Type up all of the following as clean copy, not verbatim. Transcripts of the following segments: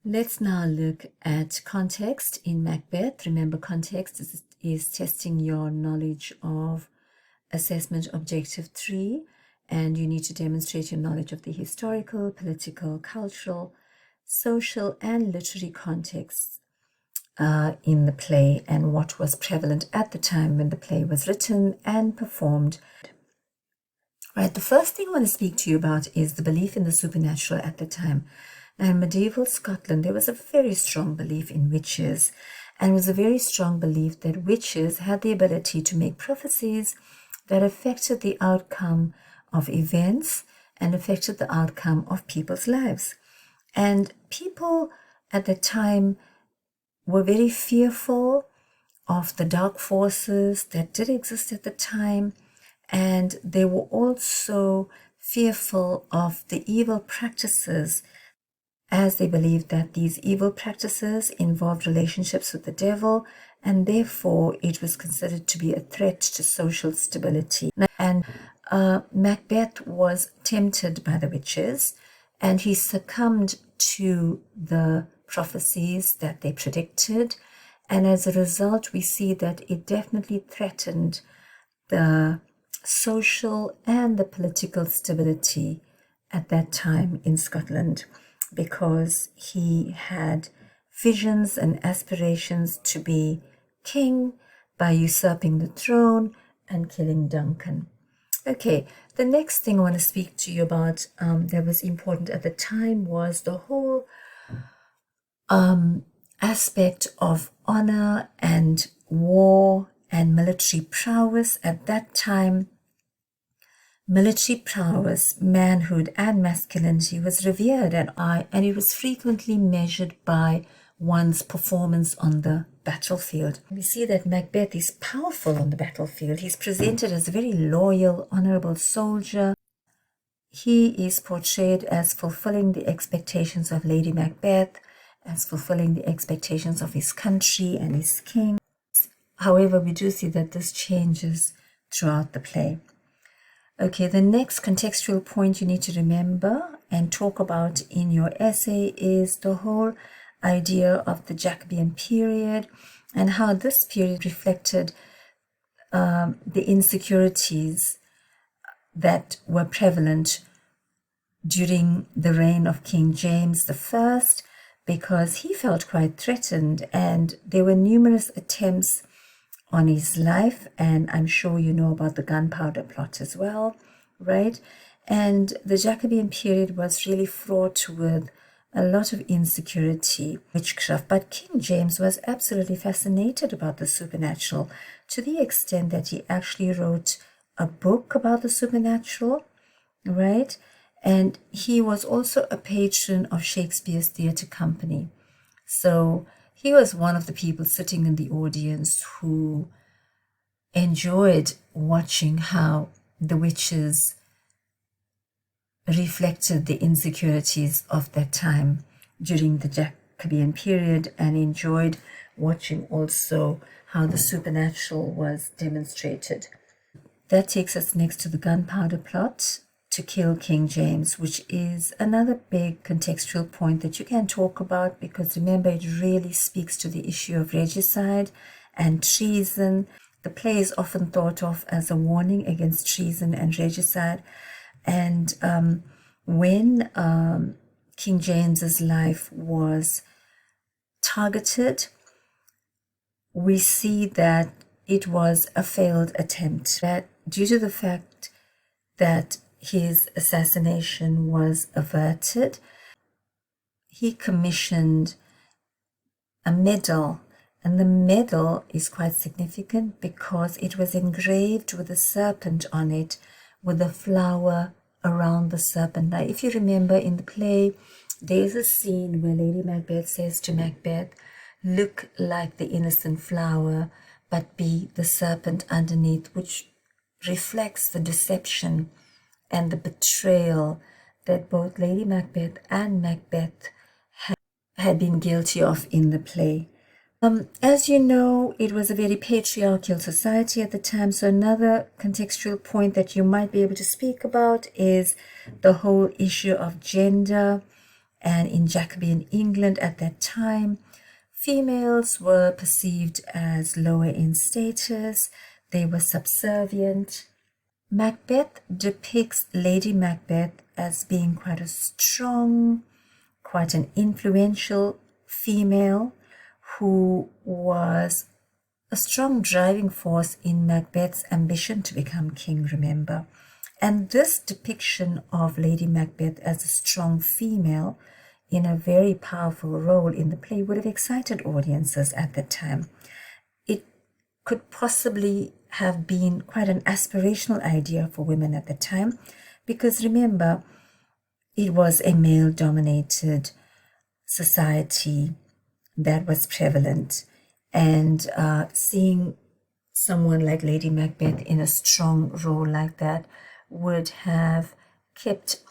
Let's now look at context in Macbeth. Remember, context is testing your knowledge of Assessment Objective 3, and you need to demonstrate your knowledge of the historical, political, cultural, social, and literary contexts in the play and what was prevalent at the time when the play was written and performed. Right, the first thing I want to speak to you about is the belief in the supernatural at the time. Now, in medieval Scotland, there was a very strong belief in witches, and it was a very strong belief that witches had the ability to make prophecies that affected the outcome of events and affected the outcome of people's lives. And people at the time were very fearful of the dark forces that did exist at the time, and they were also fearful of the evil practices, as they believed that these evil practices involved relationships with the devil, and therefore it was considered to be a threat to social stability. And Macbeth was tempted by the witches, and he succumbed to the prophecies that they predicted, and as a result we see that it definitely threatened the social and the political stability at that time in Scotland, because he had visions and aspirations to be king by usurping the throne and killing Duncan. Okay, the next thing I want to speak to you about that was important at the time was the whole aspect of honor and war and military prowess. At that time, military prowess, manhood, and masculinity was revered, and it was frequently measured by one's performance on the battlefield. We see that Macbeth is powerful on the battlefield. He's presented as a very loyal, honorable soldier. He is portrayed as fulfilling the expectations of Lady Macbeth, as fulfilling the expectations of his country and his king. However, we do see that this changes throughout the play. Okay, the next contextual point you need to remember and talk about in your essay is the whole idea of the Jacobean period and how this period reflected the insecurities that were prevalent during the reign of King James I, because he felt quite threatened, and there were numerous attempts on his life, and I'm sure you know about the gunpowder plot as well, right? And the Jacobean period was really fraught with a lot of insecurity, witchcraft, but King James was absolutely fascinated about the supernatural, to the extent that he actually wrote a book about the supernatural, right? And he was also a patron of Shakespeare's theatre company. So he was one of the people sitting in the audience who enjoyed watching how the witches reflected the insecurities of that time during the Jacobean period, and enjoyed watching also how the supernatural was demonstrated. That takes us next to the gunpowder plot to kill King James, which is another big contextual point that you can talk about, because remember, it really speaks to the issue of regicide and treason. The play is often thought of as a warning against treason and regicide. And when King James's life was targeted, we see that it was a failed attempt. That due to the fact that his assassination was averted, he commissioned a medal, and the medal is quite significant because it was engraved with a serpent on it, with a flower around the serpent. Now, if you remember in the play, there's a scene where Lady Macbeth says to Macbeth, "Look like the innocent flower, but be the serpent underneath," which reflects the deception and the betrayal that both Lady Macbeth and Macbeth had been guilty of in the play. As you know, it was a very patriarchal society at the time, so another contextual point that you might be able to speak about is the whole issue of gender And in Jacobean England at that time, females were perceived as lower in status. They were subservient. Macbeth depicts Lady Macbeth as being quite a strong, quite an influential female who was a strong driving force in Macbeth's ambition to become king, remember. And this depiction of Lady Macbeth as a strong female in a very powerful role in the play would have excited audiences at the time. It could possibly have been quite an aspirational idea for women at the time, because remember, it was a male-dominated society that was prevalent, and seeing someone like Lady Macbeth in a strong role like that would have kept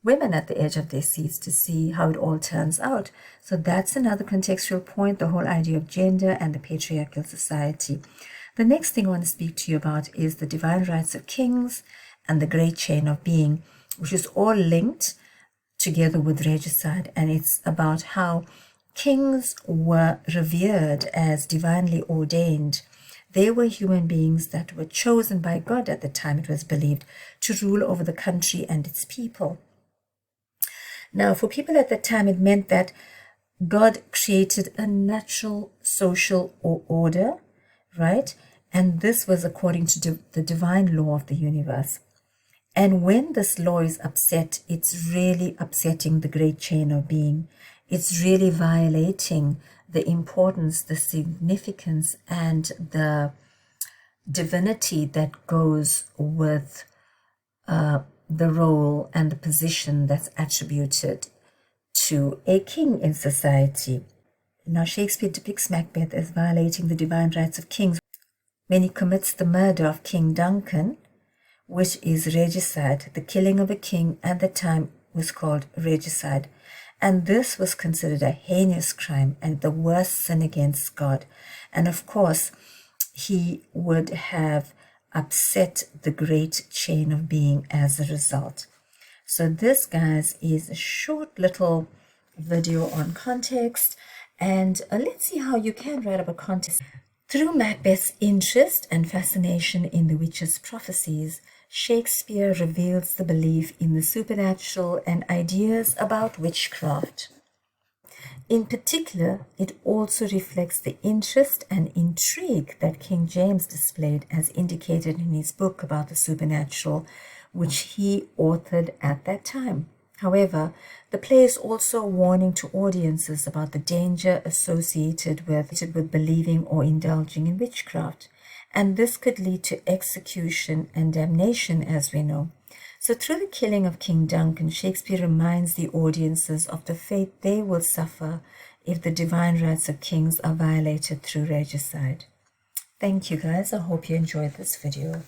women at the edge of their seats to see how it all turns out. So that's another contextual point, the whole idea of gender and the patriarchal society. The next thing I want to speak to you about is the divine rights of kings and the great chain of being, which is all linked together with regicide. And it's about how kings were revered as divinely ordained. They were human beings that were chosen by God at the time, it was believed, to rule over the country and its people. Now, for people at the time, it meant that God created a natural social order, right? And this was according to the divine law of the universe. And when this law is upset, it's really upsetting the great chain of being. It's really violating the importance, the significance, and the divinity that goes with the role and the position that's attributed to a king in society. Now, Shakespeare depicts Macbeth as violating the divine rights of kings when he commits the murder of King Duncan, which is regicide. The killing of a king at the time was called regicide. And this was considered a heinous crime and the worst sin against God. And of course, he would have upset the great chain of being as a result. So this, guys, is a short little video on context. And let's see how you can write up a context. Through Macbeth's interest and fascination in the witch's prophecies, Shakespeare reveals the belief in the supernatural and ideas about witchcraft. In particular, it also reflects the interest and intrigue that King James displayed as indicated in his book about the supernatural, which he authored at that time. However, the play is also a warning to audiences about the danger associated with believing or indulging in witchcraft. And this could lead to execution and damnation, as we know. So through the killing of King Duncan, Shakespeare reminds the audiences of the fate they will suffer if the divine rights of kings are violated through regicide. Thank you, guys. I hope you enjoyed this video.